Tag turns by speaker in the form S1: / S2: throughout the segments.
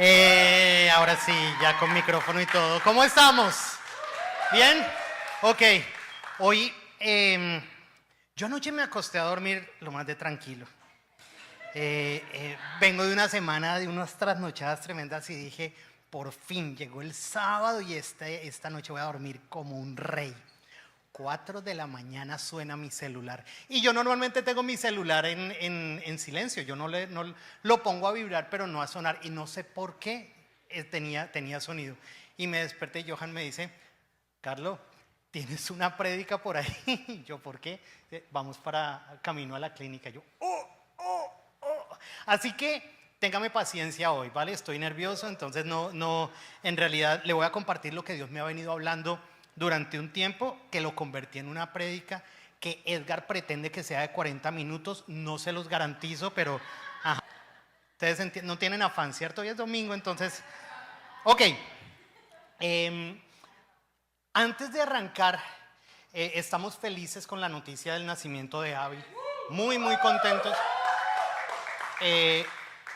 S1: Ahora sí, ya con micrófono y todo. ¿Cómo estamos? ¿Bien? Ok. Hoy, yo anoche me acosté a dormir lo más de tranquilo. Vengo de una semana de unas trasnochadas tremendas y dije, por fin llegó el sábado y esta noche voy a dormir como un rey. 4 de la mañana suena mi celular. Y yo normalmente tengo mi celular en silencio. Yo no lo pongo a vibrar, pero no a sonar. Y no sé por qué tenía sonido. Y me desperté y Johan me dice, Carlos, ¿tienes una prédica por ahí? Y yo, ¿por qué? Vamos para camino a la clínica. Yo, oh. Así que téngame paciencia hoy, ¿vale? Estoy nervioso, entonces en realidad le voy a compartir lo que Dios me ha venido hablando durante un tiempo, que lo convertí en una prédica que Edgar pretende que sea de 40 minutos, no se los garantizo, pero ajá. Ustedes no tienen afán, ¿cierto? Hoy es domingo, entonces, ok. Antes de arrancar, estamos felices con la noticia del nacimiento de Abby, muy contentos.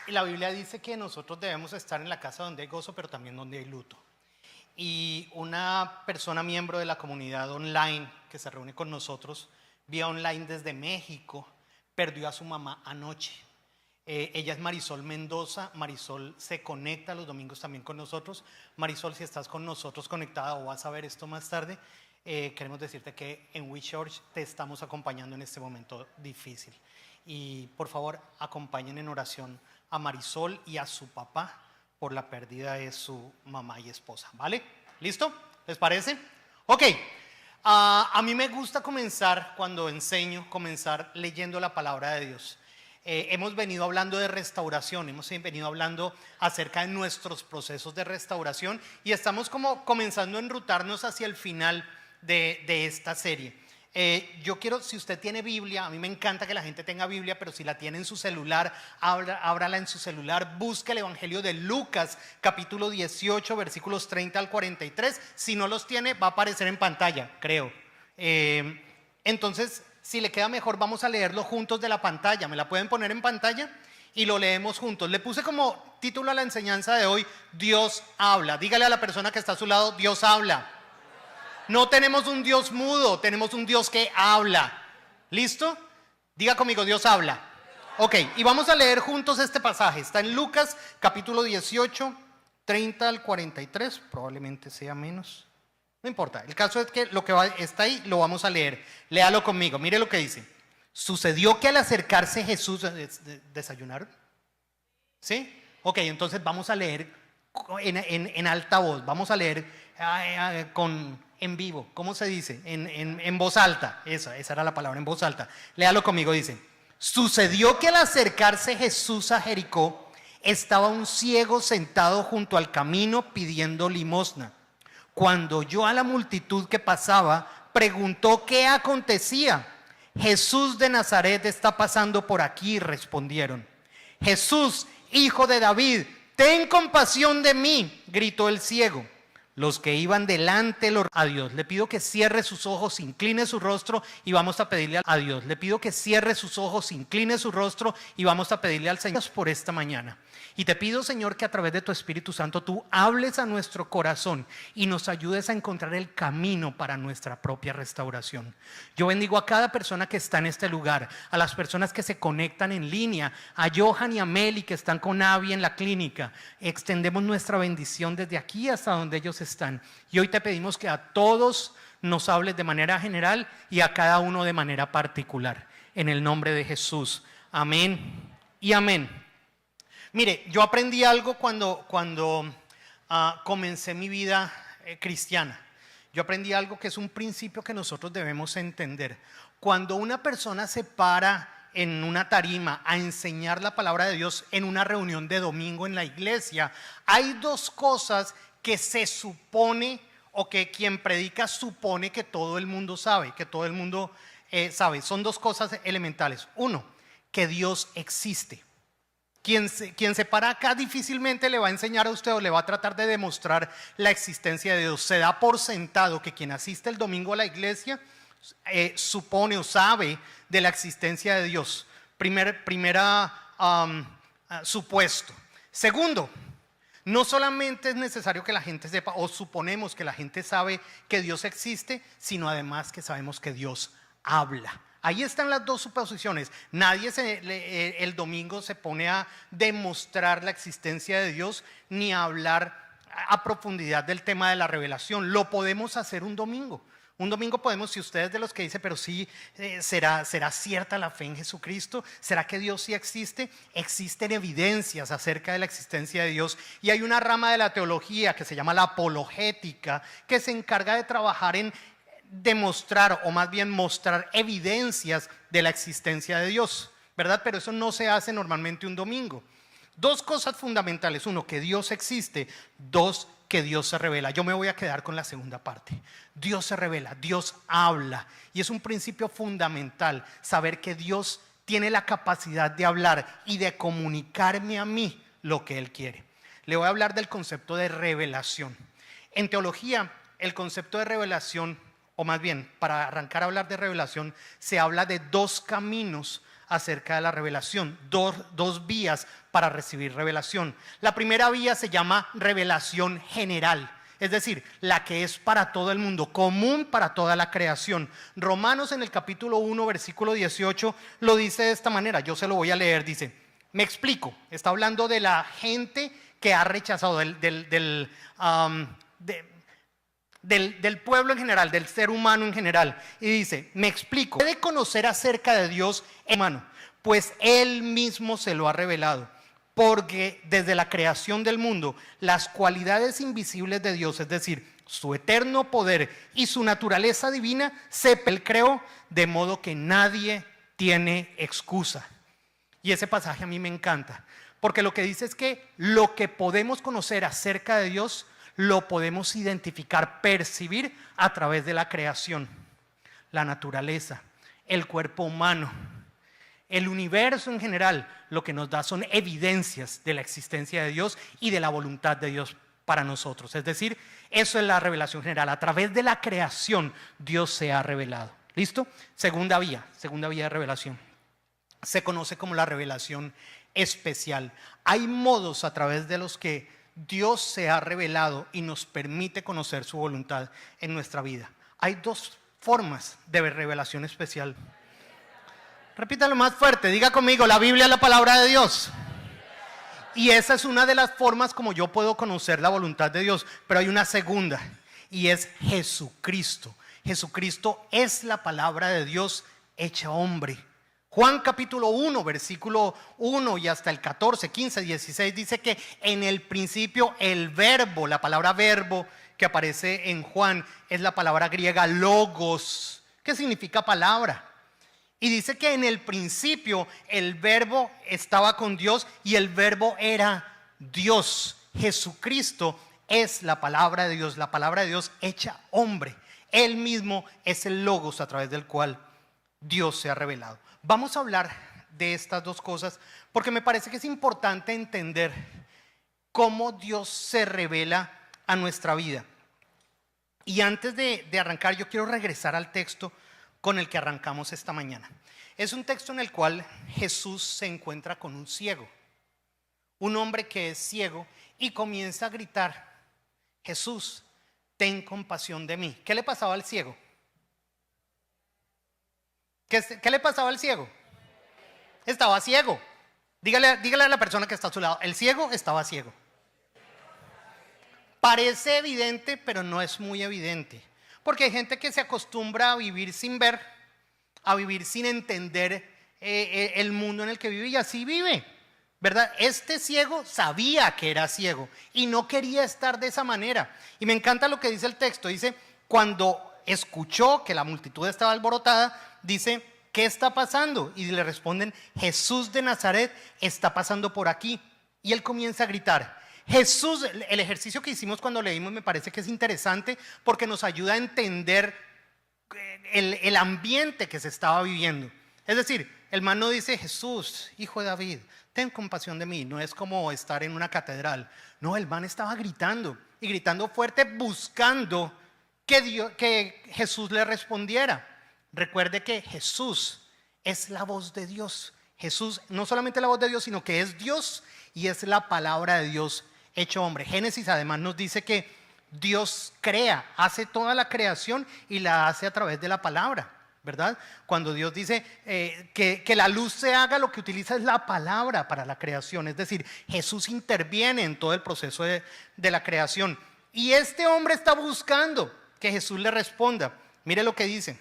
S1: La Biblia dice que nosotros debemos estar en la casa donde hay gozo, pero también donde hay luto. Y una persona miembro de la comunidad online que se reúne con nosotros, vía online desde México, perdió a su mamá anoche. Ella es Marisol Mendoza. Marisol se conecta los domingos también con nosotros. Marisol, si estás con nosotros conectada o vas a ver esto más tarde, queremos decirte que en We Church te estamos acompañando en este momento difícil. Y por favor, acompañen en oración a Marisol y a su papá por la pérdida de su mamá y esposa, ¿vale? ¿Listo? ¿Les parece? Ok. A mí me gusta cuando enseño, comenzar leyendo la palabra de Dios. Hemos venido hablando de restauración, hemos venido hablando acerca de nuestros procesos de restauración y estamos como comenzando a enrutarnos hacia el final de esta serie. Yo quiero, si usted tiene Biblia, a mí me encanta que la gente tenga Biblia, pero si la tiene en su celular, ábrala en su celular, busque el Evangelio de Lucas, capítulo 18, versículos 30 al 43. Si no los tiene, va a aparecer en pantalla, creo. Entonces, si le queda mejor, vamos a leerlo juntos de la pantalla. ¿Me la pueden poner en pantalla? Y lo leemos juntos. Le puse como título a la enseñanza de hoy, Dios habla. Dígale a la persona que está a su lado, Dios habla. No tenemos un Dios mudo, tenemos un Dios que habla. ¿Listo? Diga conmigo, Dios habla. Ok, y vamos a leer juntos este pasaje. Está en Lucas, capítulo 18, 30 al 43. Probablemente sea menos. No importa, el caso es que lo que está ahí lo vamos a leer. Léalo conmigo, mire lo que dice. Sucedió que al acercarse Jesús, ¿desayunaron? ¿Sí? Ok, entonces vamos a leer en alta voz. Vamos a leer en vivo. ¿Cómo se dice? En voz alta. Esa era la palabra, en voz alta. Léalo conmigo, dice. Sucedió que al acercarse Jesús a Jericó, estaba un ciego sentado junto al camino pidiendo limosna. Cuando oyó a la multitud que pasaba, preguntó qué acontecía. Jesús de Nazaret está pasando por aquí, respondieron. Jesús, hijo de David, ten compasión de mí, gritó el ciego. Los que iban delante a Dios. Le pido que cierre sus ojos, incline su rostro y vamos a pedirle a Dios. Le pido que cierre sus ojos, incline su rostro y vamos a pedirle al Señor por esta mañana. Y te pido, Señor, que a través de tu Espíritu Santo tú hables a nuestro corazón y nos ayudes a encontrar el camino para nuestra propia restauración. Yo bendigo a cada persona que está en este lugar, a las personas que se conectan en línea, a Johan y a Meli que están con Abby en la clínica. Extendemos nuestra bendición desde aquí hasta donde ellos están. Y hoy te pedimos que a todos nos hables de manera general y a cada uno de manera particular. En el nombre de Jesús. Amén y amén. Mire, yo aprendí algo cuando comencé mi vida cristiana. Yo aprendí algo que es un principio que nosotros debemos entender. Cuando una persona se para en una tarima a enseñar la palabra de Dios en una reunión de domingo en la iglesia, hay dos cosas que se supone o que quien predica supone que todo el mundo sabe, que todo el mundo sabe. Son dos cosas elementales. Uno, que Dios existe. Quien se para acá difícilmente le va a enseñar a usted o le va a tratar de demostrar la existencia de Dios. Se da por sentado que quien asiste el domingo a la iglesia supone o sabe de la existencia de Dios. Primera supuesto. Segundo, No solamente es necesario que la gente sepa, o suponemos que la gente sabe que Dios existe, sino además que sabemos que Dios habla. Ahí están las dos suposiciones. Nadie el domingo se pone a demostrar la existencia de Dios ni a hablar a profundidad del tema de la revelación. Lo podemos hacer un domingo. Un domingo podemos, si usted es de los que dice, pero sí, ¿será cierta la fe en Jesucristo? ¿Será que Dios sí existe? Existen evidencias acerca de la existencia de Dios, y hay una rama de la teología que se llama la apologética, que se encarga de trabajar en demostrar, o más bien mostrar evidencias de la existencia de Dios, ¿verdad? Pero eso no se hace normalmente un domingo. Dos cosas fundamentales: uno, que Dios existe; dos, que Dios se revela. Yo me voy a quedar con la segunda parte. Dios se revela, Dios habla, y es un principio fundamental saber que Dios tiene la capacidad de hablar y de comunicarme a mí lo que Él quiere. Le voy a hablar del concepto de revelación. En teología, el concepto de revelación, o más bien, para arrancar a hablar de revelación, se habla de dos caminos acerca de la revelación, dos vías para recibir revelación. La primera vía se llama revelación general, es decir, la que es para todo el mundo, común para toda la creación. Romanos, en el capítulo 1, versículo 18, lo dice de esta manera. Yo se lo voy a leer. Dice: me explico. Está hablando de la gente que ha rechazado, del pueblo en general, del ser humano en general. Y dice: me explico. Puede conocer acerca de Dios, hermano, pues Él mismo se lo ha revelado. Porque desde la creación del mundo, las cualidades invisibles de Dios, es decir, su eterno poder y su naturaleza divina, Él creó, de modo que nadie tiene excusa. Y ese pasaje a mí me encanta, porque lo que dice es que lo que podemos conocer acerca de Dios lo podemos identificar, percibir a través de la creación, la naturaleza, el cuerpo humano, el universo en general. Lo que nos da son evidencias de la existencia de Dios y de la voluntad de Dios para nosotros. Es decir, eso es la revelación general. A través de la creación Dios se ha revelado. ¿Listo? Segunda vía de revelación. Se conoce como la revelación especial. Hay modos a través de los que Dios se ha revelado y nos permite conocer su voluntad en nuestra vida. Hay dos formas de revelación especial. Repítalo más fuerte, diga conmigo: la Biblia es la palabra de Dios. Y esa es una de las formas como yo puedo conocer la voluntad de Dios. Pero hay una segunda, y es Jesucristo. Jesucristo es la palabra de Dios hecha hombre. Juan capítulo 1, versículo 1 y hasta el 14, 15, 16 dice que en el principio el verbo, la palabra verbo que aparece en Juan es la palabra griega logos, que significa palabra. Y dice que en el principio el verbo estaba con Dios y el verbo era Dios. Jesucristo es la palabra de Dios, la palabra de Dios hecha hombre. Él mismo es el logos a través del cual Dios se ha revelado. Vamos a hablar de estas dos cosas porque me parece que es importante entender cómo Dios se revela a nuestra vida. Y antes de arrancar, yo quiero regresar al texto con el que arrancamos esta mañana. Es un texto en el cual Jesús se encuentra con un ciego, un hombre que es ciego, y comienza a gritar: Jesús, ten compasión de mí. ¿Qué le pasaba al ciego? ¿Qué le pasaba al ciego? Estaba ciego. Dígale a la persona que está a su lado: el ciego estaba ciego. Parece evidente, pero no es muy evidente. Porque hay gente que se acostumbra a vivir sin ver, a vivir sin entender el mundo en el que vive, y así vive, ¿verdad? Este ciego sabía que era ciego y no quería estar de esa manera. Y me encanta lo que dice el texto. Dice: cuando escuchó que la multitud estaba alborotada, dice: ¿qué está pasando? Y le responden: Jesús de Nazaret está pasando por aquí. Y él comienza a gritar. Jesús, el ejercicio que hicimos cuando leímos me parece que es interesante porque nos ayuda a entender el ambiente que se estaba viviendo. Es decir, el man no dice: Jesús, hijo de David, ten compasión de mí. No es como estar en una catedral. No, el man estaba gritando, y gritando fuerte, buscando que Jesús le respondiera. Recuerde que Jesús es la voz de Dios. Jesús no solamente la voz de Dios, sino que es Dios y es la palabra de Dios hecho hombre. Génesis además nos dice que Dios crea, hace toda la creación y la hace a través de la palabra, ¿verdad? Cuando Dios dice que la luz se haga, lo que utiliza es la palabra para la creación. Es decir, Jesús interviene en todo el proceso de la creación. Y este hombre está buscando que Jesús le responda. Mire lo que dice.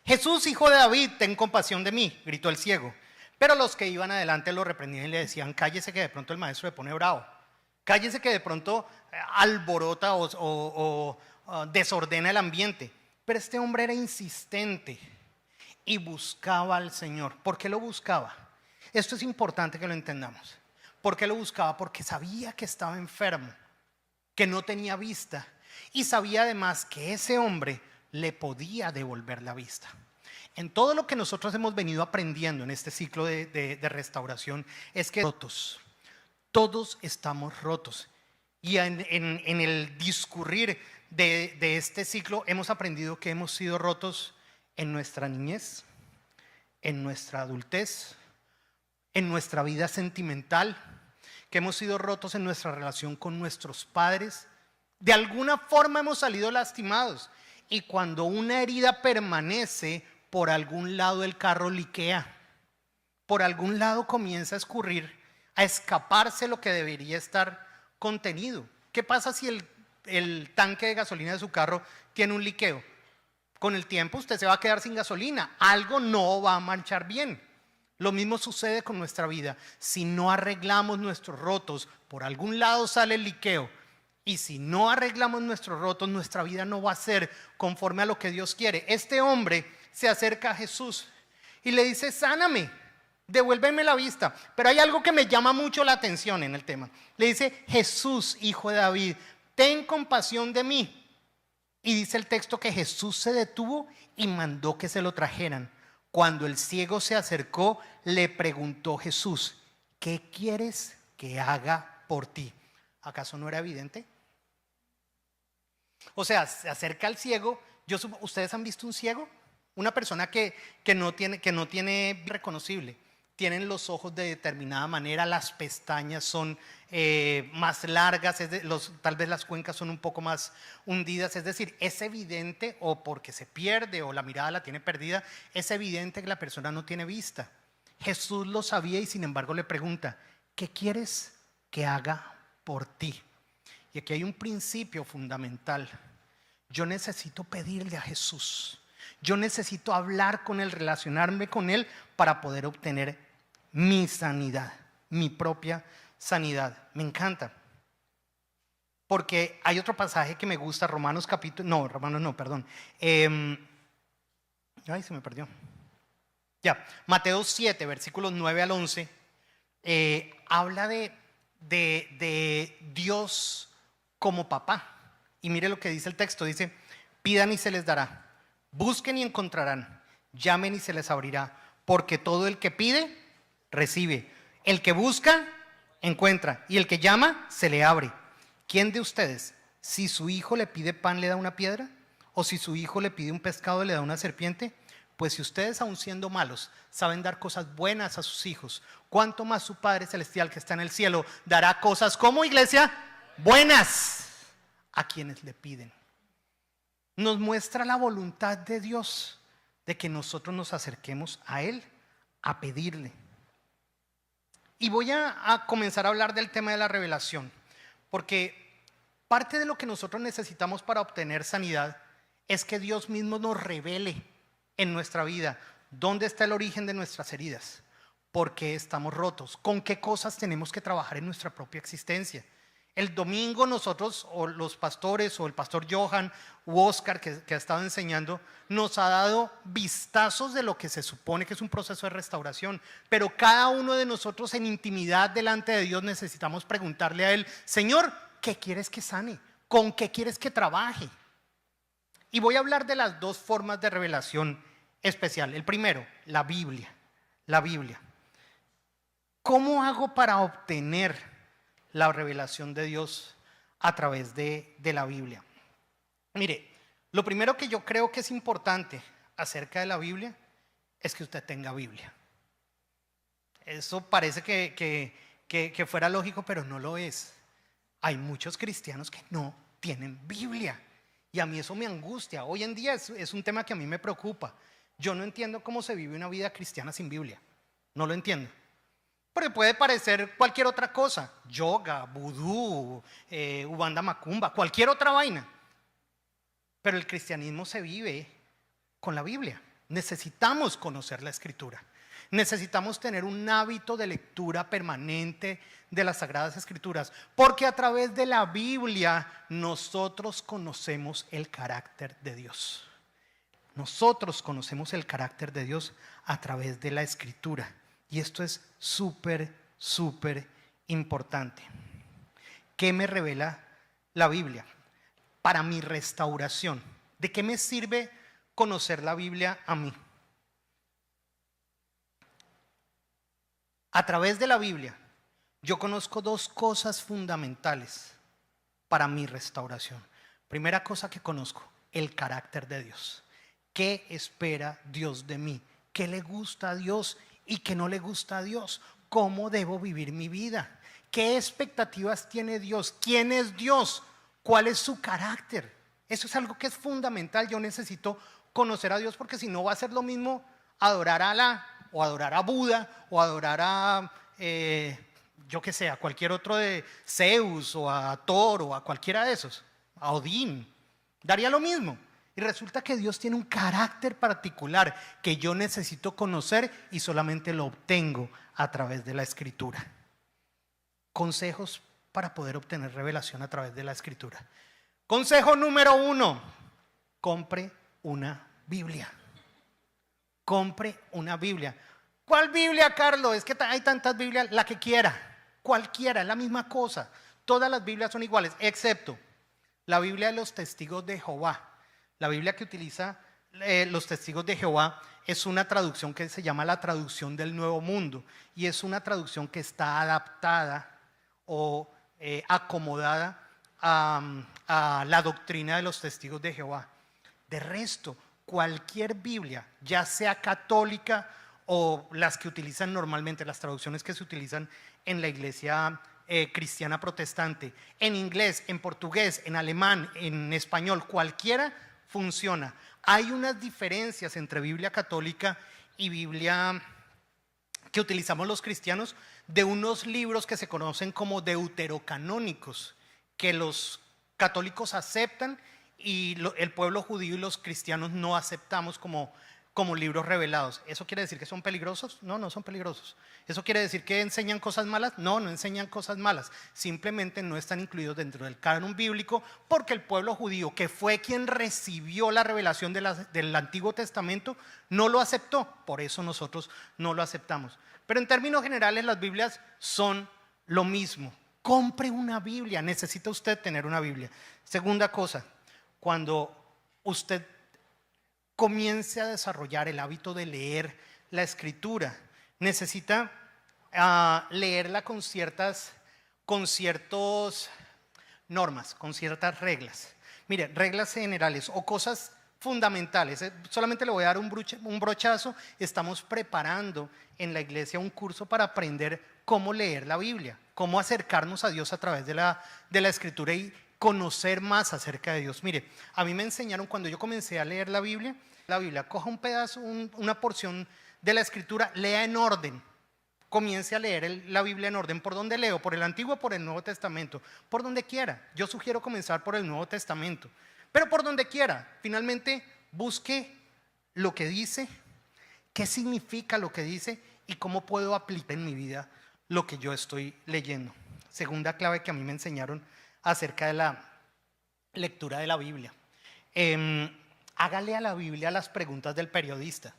S1: Jesús, hijo de David, ten compasión de mí, gritó el ciego. Pero los que iban adelante lo reprendían y le decían: cállese, que de pronto el maestro le pone bravo. Cállese, que de pronto alborota o desordena el ambiente. Pero este hombre era insistente y buscaba al Señor. ¿Por qué lo buscaba? Esto es importante que lo entendamos. ¿Por qué lo buscaba? Porque sabía que estaba enfermo, que no tenía vista, y sabía además que ese hombre le podía devolver la vista. En todo lo que nosotros hemos venido aprendiendo en este ciclo de restauración es que todos estamos rotos. Y en el discurrir de este ciclo hemos aprendido que hemos sido rotos en nuestra niñez, en nuestra adultez, en nuestra vida sentimental, que hemos sido rotos en nuestra relación con nuestros padres. De alguna forma hemos salido lastimados, y cuando una herida permanece, por algún lado el carro liquea, por algún lado comienza a escurrir, a escaparse lo que debería estar contenido. ¿Qué pasa si el tanque de gasolina de su carro tiene un liqueo? Con el tiempo usted se va a quedar sin gasolina, algo no va a marchar bien. Lo mismo sucede con nuestra vida. Si no arreglamos nuestros rotos, por algún lado sale el liqueo. Y si no arreglamos nuestros rotos, nuestra vida no va a ser conforme a lo que Dios quiere. Este hombre se acerca a Jesús y le dice: sáname, devuélveme la vista. Pero hay algo que me llama mucho la atención en el tema. Le dice: Jesús, hijo de David, ten compasión de mí. Y dice el texto que Jesús se detuvo y mandó que se lo trajeran. Cuando el ciego se acercó, le preguntó Jesús: ¿qué quieres que haga por ti? ¿Acaso no era evidente? O sea, se acerca al ciego. ¿Ustedes han visto un ciego? Una persona que no tiene reconocible. Tienen los ojos de determinada manera, las pestañas son más largas, tal vez las cuencas son un poco más hundidas. Es decir, es evidente, o porque se pierde o la mirada la tiene perdida, es evidente que la persona no tiene vista. Jesús lo sabía y sin embargo le pregunta: ¿qué quieres que haga por ti? Y aquí hay un principio fundamental. Yo necesito pedirle a Jesús. Yo necesito hablar con Él, relacionarme con Él para poder obtener mi sanidad, mi propia sanidad. Me encanta. Porque hay otro pasaje que me gusta, se me perdió. Mateo 7, versículos 9 al 11, habla de Dios como papá. Y mire lo que dice el texto, dice: pidan y se les dará. Busquen y encontrarán, llamen y se les abrirá, porque todo el que pide, recibe. El que busca, encuentra, y el que llama, se le abre. ¿Quién de ustedes, si su hijo le pide pan, le da una piedra? ¿O si su hijo le pide un pescado, le da una serpiente? Pues si ustedes, aun siendo malos, saben dar cosas buenas a sus hijos, ¿cuánto más su Padre Celestial que está en el cielo dará cosas, como iglesia, buenas a quienes le piden? Nos muestra la voluntad de Dios de que nosotros nos acerquemos a Él a pedirle. Y voy a comenzar a hablar del tema de la revelación, porque parte de lo que nosotros necesitamos para obtener sanidad es que Dios mismo nos revele en nuestra vida dónde está el origen de nuestras heridas, por qué estamos rotos, con qué cosas tenemos que trabajar en nuestra propia existencia. El domingo nosotros, o los pastores, o el pastor Johan u Oscar que ha estado enseñando, nos ha dado vistazos de lo que se supone que es un proceso de restauración. Pero cada uno de nosotros en intimidad delante de Dios necesitamos preguntarle a Él: Señor, ¿qué quieres que sane? ¿Con qué quieres que trabaje? Y voy a hablar de las dos formas de revelación especial. El primero, la Biblia. La Biblia. ¿Cómo hago para obtener la revelación de Dios a través de la Biblia? Mire, lo primero que yo creo que es importante acerca de la Biblia es que usted tenga Biblia. Eso parece que que fuera lógico, pero no lo es. Hay muchos cristianos que no tienen Biblia y a mí eso me angustia. Hoy en día es un tema que a mí me preocupa. Yo no entiendo cómo se vive una vida cristiana sin Biblia. No lo entiendo. Porque puede parecer cualquier otra cosa, yoga, vudú, ubanda macumba, cualquier otra vaina. Pero el cristianismo se vive con la Biblia. Necesitamos conocer la Escritura. Necesitamos tener un hábito de lectura permanente de las Sagradas Escrituras, porque a través de la Biblia nosotros conocemos el carácter de Dios. Nosotros conocemos el carácter de Dios a través de la Escritura. Y esto es súper importante. ¿Qué me revela la Biblia? Para mi restauración. ¿De qué me sirve conocer la Biblia a mí? A través de la Biblia, yo conozco dos cosas fundamentales para mi restauración. Primera cosa que conozco, el carácter de Dios. ¿Qué espera Dios de mí? ¿Qué le gusta a Dios y qué no le gusta a Dios? ¿Cómo debo vivir mi vida? ¿Qué expectativas tiene Dios? ¿Quién es Dios? ¿Cuál es su carácter? Eso es algo que es fundamental. Yo necesito conocer a Dios, porque si no va a ser lo mismo adorar a Alá o adorar a Buda o adorar a yo que sé, a cualquier otro de Zeus o a Thor o a cualquiera de esos, a Odín. Daría lo mismo. Y resulta que Dios tiene un carácter particular que yo necesito conocer y solamente lo obtengo a través de la Escritura. Consejos para poder obtener revelación a través de la Escritura. Consejo número 1: compre una Biblia. Compre una Biblia. ¿Cuál Biblia, Carlos? Es que hay tantas Biblias. La que quiera, cualquiera, es la misma cosa. Todas las Biblias son iguales, excepto la Biblia de los Testigos de Jehová. La Biblia que utiliza los Testigos de Jehová es una traducción que se llama la traducción del Nuevo Mundo, y es una traducción que está adaptada o acomodada a la doctrina de los Testigos de Jehová. De resto, cualquier Biblia, ya sea católica o las que utilizan normalmente, las traducciones que se utilizan en la iglesia cristiana protestante, en inglés, en portugués, en alemán, en español, cualquiera funciona. Hay unas diferencias entre Biblia católica y Biblia que utilizamos los cristianos, de unos libros que se conocen como deuterocanónicos, que los católicos aceptan y el pueblo judío y los cristianos no aceptamos como libros revelados. ¿Eso quiere decir que son peligrosos? No, no son peligrosos. ¿Eso quiere decir que enseñan cosas malas? No, no enseñan cosas malas. Simplemente no están incluidos dentro del canon bíblico, porque el pueblo judío, que fue quien recibió la revelación del Antiguo Testamento, no lo aceptó. Por eso nosotros no lo aceptamos. Pero en términos generales, las Biblias son lo mismo. Compre una Biblia. Necesita usted tener una Biblia. Segunda cosa, cuando usted comience a desarrollar el hábito de leer la Escritura, necesita leerla con ciertas normas, con ciertas reglas. Mire, reglas generales o cosas fundamentales. Solamente le voy a dar un brochazo. Estamos preparando en la iglesia un curso para aprender cómo leer la Biblia, cómo acercarnos a Dios a través de la Escritura y conocer más acerca de Dios. Mire, a mí me enseñaron cuando yo comencé a leer la Biblia, coja un pedazo, una porción de la Escritura, lea en orden. Comience a leer la Biblia en orden. ¿Por dónde leo? ¿Por el Antiguo o por el Nuevo Testamento? Por donde quiera. Yo sugiero comenzar por el Nuevo Testamento, pero por donde quiera. Finalmente, busque lo que dice, qué significa lo que dice y cómo puedo aplicar en mi vida lo que yo estoy leyendo. Segunda clave que a mí me enseñaron acerca de la lectura de la Biblia. Hágale a la Biblia las preguntas del periodista.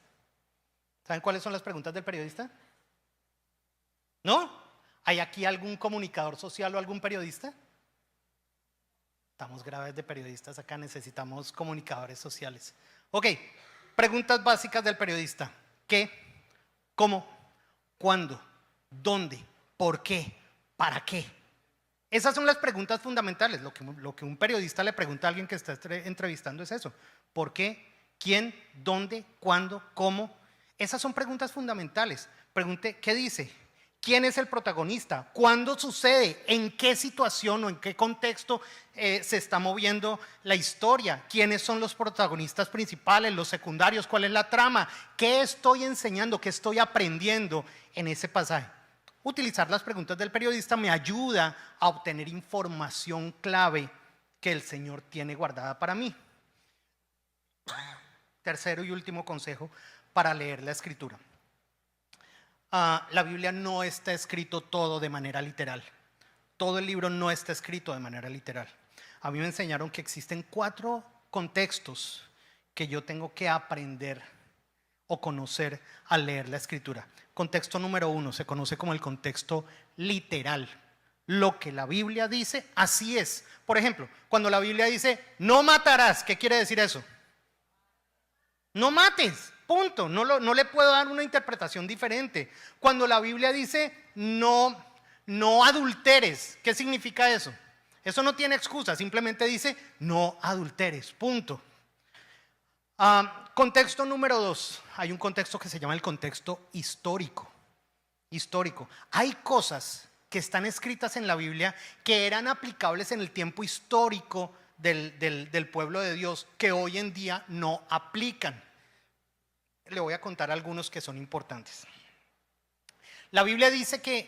S1: ¿Saben cuáles son las preguntas del periodista? ¿No? ¿Hay aquí algún comunicador social o algún periodista? Estamos graves de periodistas acá, necesitamos comunicadores sociales. Ok, preguntas básicas del periodista. ¿Qué? ¿Cómo? ¿Cuándo? ¿Dónde? ¿Por qué? ¿Para qué? Esas son las preguntas fundamentales. Lo que un periodista le pregunta a alguien que está entrevistando es eso. ¿Por qué? ¿Quién? ¿Dónde? ¿Cuándo? ¿Cómo? Esas son preguntas fundamentales. Pregunte, ¿qué dice? ¿Quién es el protagonista? ¿Cuándo sucede? ¿En qué situación o en qué contexto se está moviendo la historia? ¿Quiénes son los protagonistas principales, los secundarios? ¿Cuál es la trama? ¿Qué estoy enseñando? ¿Qué estoy aprendiendo en ese pasaje? Utilizar las preguntas del periodista me ayuda a obtener información clave que el Señor tiene guardada para mí. Tercero y último consejo para leer la Escritura. La Biblia no está escrito todo de manera literal. Todo el libro no está escrito de manera literal. A mí me enseñaron que existen 4 contextos que yo tengo que aprender o conocer al leer la Escritura. Contexto número 1 se conoce como el contexto literal. Lo que la Biblia dice, así es. Por ejemplo, cuando la Biblia dice, no matarás, ¿qué quiere decir eso? No mates, punto. No le puedo dar una interpretación diferente. Cuando la Biblia dice, no adulteres, ¿qué significa eso? Eso no tiene excusa, simplemente dice, no adulteres, punto. Contexto número 2, hay un contexto que se llama el contexto histórico. Hay cosas que están escritas en la Biblia que eran aplicables en el tiempo histórico del pueblo de Dios, que hoy en día no aplican. Le voy a contar algunos que son importantes. La Biblia dice que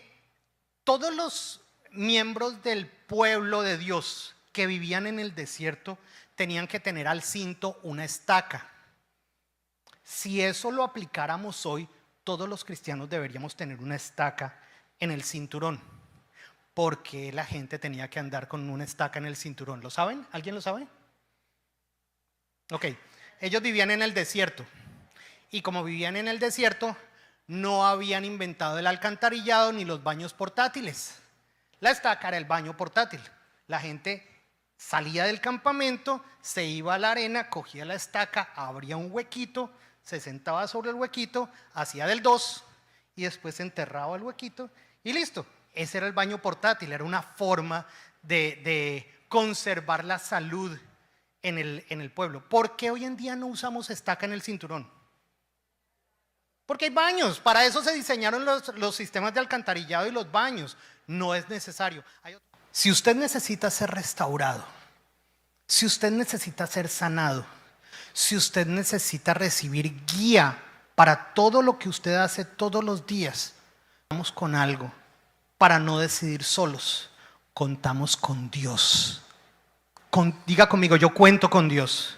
S1: todos los miembros del pueblo de Dios que vivían en el desierto tenían que tener al cinto una estaca. Si eso lo aplicáramos hoy, todos los cristianos deberíamos tener una estaca en el cinturón. ¿Por qué la gente tenía que andar con una estaca en el cinturón? ¿Lo saben? ¿Alguien lo sabe? Ok, ellos vivían en el desierto. Y como vivían en el desierto, no habían inventado el alcantarillado ni los baños portátiles. La estaca era el baño portátil. La gente salía del campamento, se iba a la arena, cogía la estaca, abría un huequito, se sentaba sobre el huequito, hacía del 2 y después enterraba el huequito y listo. Ese era el baño portátil, era una forma de conservar la salud en el pueblo. ¿Por qué hoy en día no usamos estaca en el cinturón? Porque hay baños, para eso se diseñaron los sistemas de alcantarillado y los baños. No es necesario. Si usted necesita ser restaurado, si usted necesita ser sanado, si usted necesita recibir guía para todo lo que usted hace todos los días, vamos con algo para no decidir solos. Contamos con Dios. Diga conmigo, yo cuento con Dios.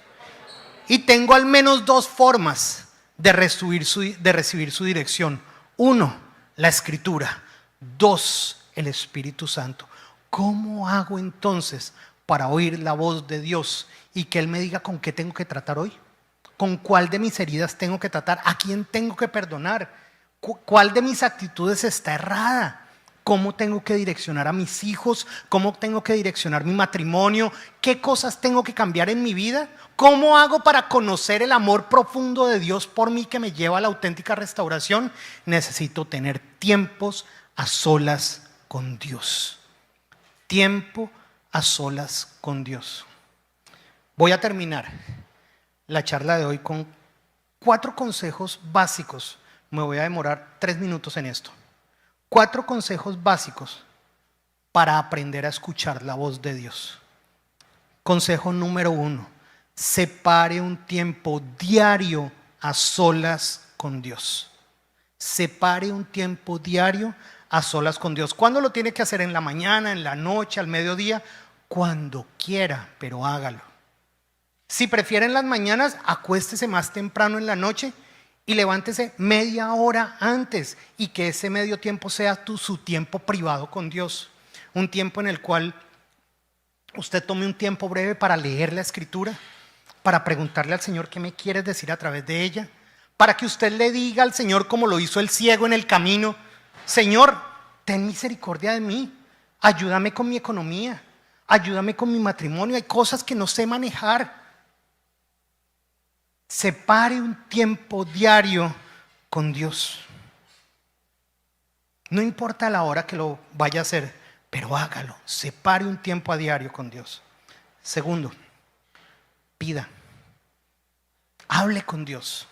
S1: Y tengo al menos 2 formas de recibir su dirección. 1, la Escritura. 2, el Espíritu Santo. ¿Cómo hago entonces para oír la voz de Dios y que Él me diga con qué tengo que tratar hoy? ¿Con cuál de mis heridas tengo que tratar? ¿A quién tengo que perdonar? ¿Cuál de mis actitudes está errada? ¿Cómo tengo que direccionar a mis hijos? ¿Cómo tengo que direccionar mi matrimonio? ¿Qué cosas tengo que cambiar en mi vida? ¿Cómo hago para conocer el amor profundo de Dios por mí que me lleva a la auténtica restauración? Necesito tener tiempos a solas con Dios. Tiempo a solas con Dios. Voy a terminar la charla de hoy con 4 consejos básicos. Me voy a demorar 3 minutos en esto. 4 consejos básicos para aprender a escuchar la voz de Dios. Consejo número 1: separe un tiempo diario a solas con Dios. Separe un tiempo diario a solas con Dios. ¿Cuándo lo tiene que hacer? ¿En la mañana, en la noche, al mediodía? Cuando quiera, pero hágalo. Si prefieren las mañanas, acuéstese más temprano en la noche y levántese media hora antes, y que ese medio tiempo sea su tiempo privado con Dios. Un tiempo en el cual usted tome un tiempo breve para leer la Escritura, para preguntarle al Señor qué me quieres decir a través de ella, para que usted le diga al Señor, como lo hizo el ciego en el camino: Señor, ten misericordia de mí, ayúdame con mi economía, ayúdame con mi matrimonio, hay cosas que no sé manejar. Separe un tiempo diario con Dios. No importa la hora que lo vaya a hacer, pero hágalo. Separe un tiempo a diario con Dios. Segundo, pida. Hable con Dios.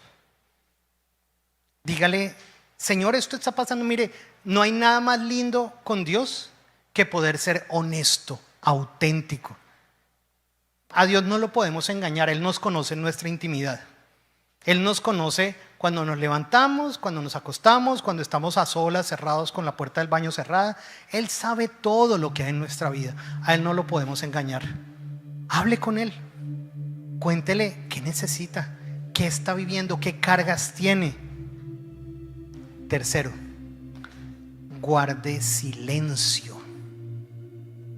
S1: Dígale Señor, esto está pasando. Mire, no hay nada más lindo con Dios que poder ser honesto, auténtico. A Dios no lo podemos engañar. Él nos conoce en nuestra intimidad. Él nos conoce cuando nos levantamos, cuando nos acostamos, cuando estamos a solas, cerrados, con la puerta del baño cerrada. Él sabe todo lo que hay en nuestra vida. A Él no lo podemos engañar. Hable con Él. Cuéntele qué necesita, qué está viviendo, qué cargas tiene. Tercero, guarde silencio.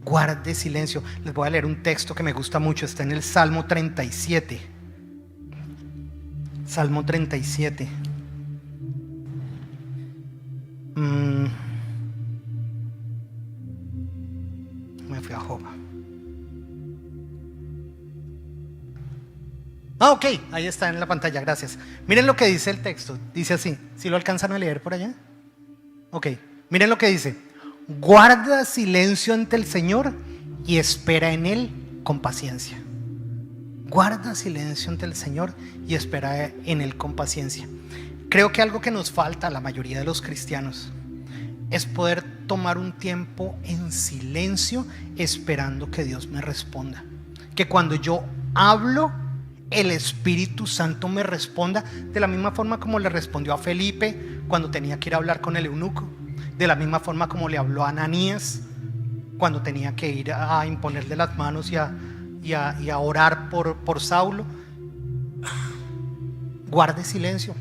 S1: Guarde silencio. Les voy a leer un texto que me gusta mucho. Está en el Salmo 37. Salmo 37. Me fui a Job. Ok, ahí está en la pantalla, gracias. Miren lo que dice el texto. Dice así. ¿Sí lo alcanzan a leer por allá? Ok, miren lo que dice. Guarda silencio ante el Señor y espera en Él con paciencia. Guarda silencio ante el Señor y espera en Él con paciencia. Creo que algo que nos falta a la mayoría de los cristianos es poder tomar un tiempo en silencio esperando que Dios me responda. Que cuando yo hablo, el Espíritu Santo me responda de la misma forma como le respondió a Felipe cuando tenía que ir a hablar con el eunuco, de la misma forma como le habló a Ananías cuando tenía que ir a imponerle las manos y a orar por Saulo. Guarde silencio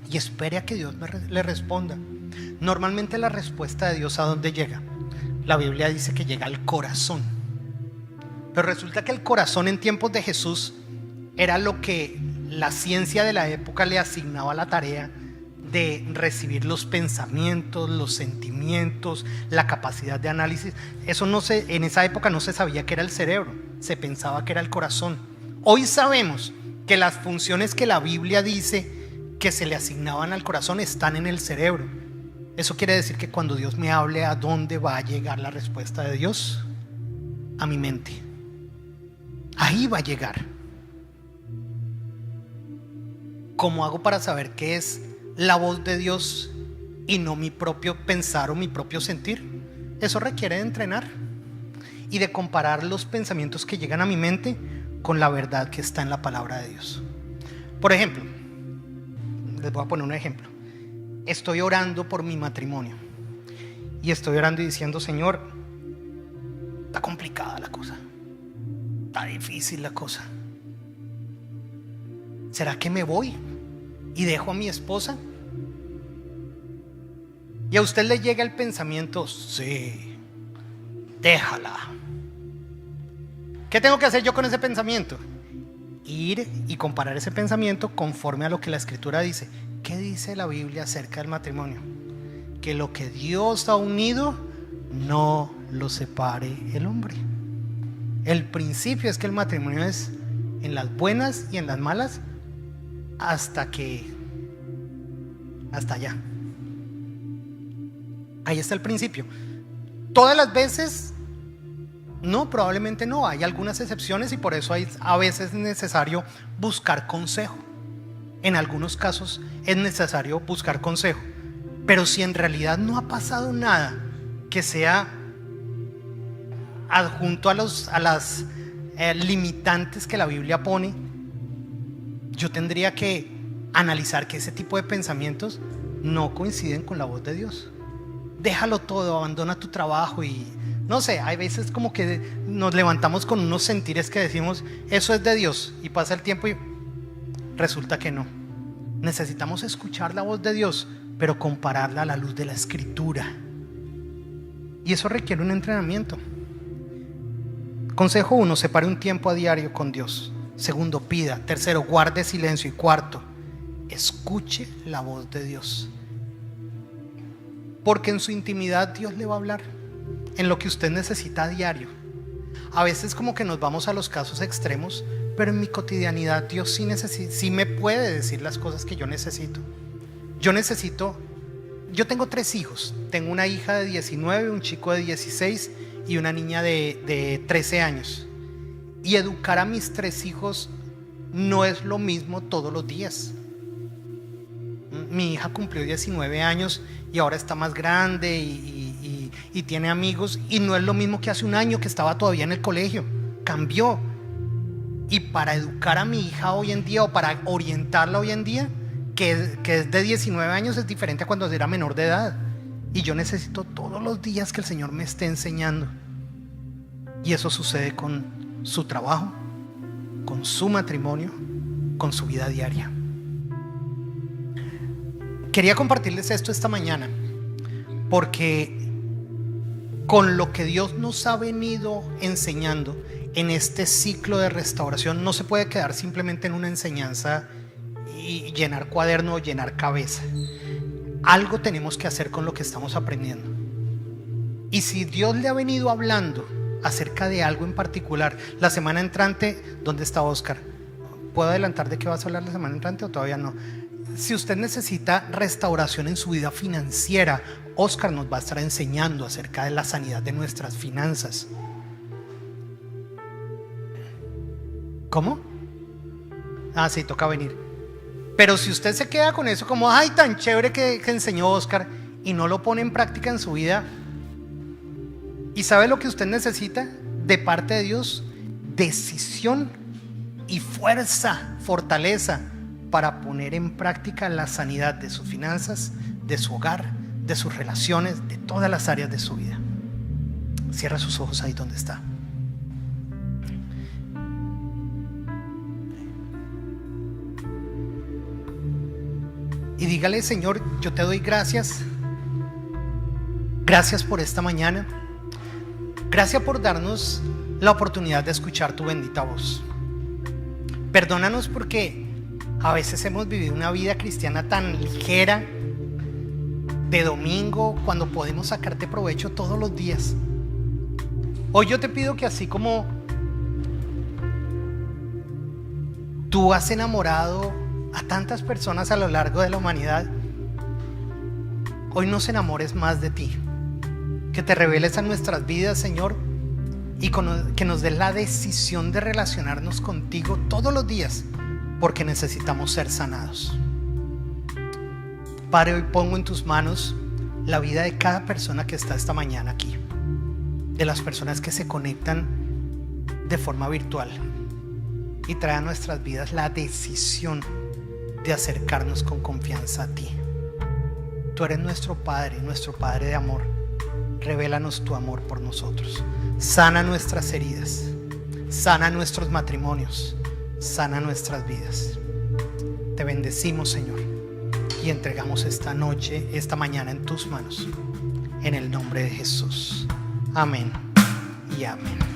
S1: y espere a que Dios le responda. Normalmente la respuesta de Dios, ¿a dónde llega? La Biblia dice que llega al corazón. Pero resulta que el corazón en tiempos de Jesús era lo que la ciencia de la época le asignaba la tarea de recibir los pensamientos, los sentimientos, la capacidad de análisis. Eso en esa época no se sabía que era el cerebro, se pensaba que era el corazón. Hoy sabemos que las funciones que la Biblia dice que se le asignaban al corazón están en el cerebro. Eso quiere decir que cuando Dios me hable, ¿a dónde va a llegar la respuesta de Dios? A mi mente. Ahí va a llegar. ¿Cómo hago para saber qué es la voz de Dios y no mi propio pensar o mi propio sentir? Eso requiere de entrenar y de comparar los pensamientos que llegan a mi mente con la verdad que está en la palabra de Dios. Por ejemplo, les voy a poner un ejemplo. Estoy orando por mi matrimonio y estoy orando y diciendo: Señor, está complicada la cosa, está difícil la cosa. ¿Será que me voy y dejo a mi esposa? Y a usted le llega el pensamiento: sí, déjala. ¿Qué tengo que hacer yo con ese pensamiento? Ir y comparar ese pensamiento conforme a lo que la Escritura dice. ¿Qué dice la Biblia acerca del matrimonio? Que lo que Dios ha unido no lo separe el hombre. El principio es que el matrimonio es en las buenas y en las malas hasta allá. Ahí está el principio. Todas las veces no, probablemente no. Hay algunas excepciones y por eso a veces es necesario buscar consejo. En algunos casos es necesario buscar consejo. Pero si en realidad no ha pasado nada que sea adjunto a las limitantes que la Biblia pone, yo tendría que analizar que ese tipo de pensamientos no coinciden con la voz de Dios. Déjalo todo, abandona tu trabajo y no sé, hay veces como que nos levantamos con unos sentires que decimos: eso es de Dios, y pasa el tiempo y resulta que no. Necesitamos escuchar la voz de Dios, pero compararla a la luz de la Escritura, y eso requiere un entrenamiento. Consejo 1: separe un tiempo a diario con Dios. Segundo, pida. Tercero, guarde silencio. Y cuarto, escuche la voz de Dios, porque en su intimidad Dios le va a hablar en lo que usted necesita a diario. A veces como que nos vamos a los casos extremos, pero en mi cotidianidad Dios sí me puede decir las cosas que yo necesito. Yo tengo 3 hijos. Tengo una hija de 19, un chico de 16 y una niña de 13 años. Y educar a mis 3 hijos no es lo mismo todos los días. Mi hija cumplió 19 años y ahora está más grande y tiene amigos, y no es lo mismo que hace un año que estaba todavía en el colegio. Cambió. Y para educar a mi hija hoy en día, o para orientarla hoy en día, que es de 19 años, es diferente a cuando era menor de edad. Y yo necesito todos los días que el Señor me esté enseñando. Y eso sucede con su trabajo, con su matrimonio, con su vida diaria. Quería compartirles esto esta mañana porque con lo que Dios nos ha venido enseñando en este ciclo de restauración, no se puede quedar simplemente en una enseñanza y llenar cuaderno o llenar cabeza. Algo tenemos que hacer con lo que estamos aprendiendo. Y si Dios le ha venido hablando acerca de algo en particular, la semana entrante, ¿dónde está Oscar? ¿Puedo adelantar de qué vas a hablar la semana entrante o todavía no? Si usted necesita restauración en su vida financiera, Oscar nos va a estar enseñando acerca de la sanidad de nuestras finanzas. ¿Cómo? Ah, sí, toca venir. Pero si usted se queda con eso como, ay, tan chévere que enseñó Oscar, y no lo pone en práctica en su vida, ¿y sabe lo que usted necesita de parte de Dios? Decisión y fuerza, fortaleza para poner en práctica la sanidad de sus finanzas, de su hogar, de sus relaciones, de todas las áreas de su vida. Cierra sus ojos ahí donde está. Y dígale: Señor, yo te doy gracias. Gracias por esta mañana. Gracias por darnos la oportunidad de escuchar tu bendita voz. Perdónanos porque a veces hemos vivido una vida cristiana tan ligera, de domingo, cuando podemos sacarte provecho todos los días. Hoy yo te pido que así como tú has enamorado a tantas personas a lo largo de la humanidad, hoy nos enamores más de ti. Que te reveles a nuestras vidas, Señor, y que nos des la decisión de relacionarnos contigo todos los días, porque necesitamos ser sanados. Padre, hoy pongo en tus manos la vida de cada persona que está esta mañana aquí, de las personas que se conectan de forma virtual, y trae a nuestras vidas la decisión de acercarnos con confianza a ti. Tú eres nuestro Padre de amor. Revélanos tu amor por nosotros. Sana nuestras heridas, sana nuestros matrimonios, sana nuestras vidas. Te bendecimos, Señor, y entregamos esta noche, esta mañana en tus manos, en el nombre de Jesús. Amén y amén.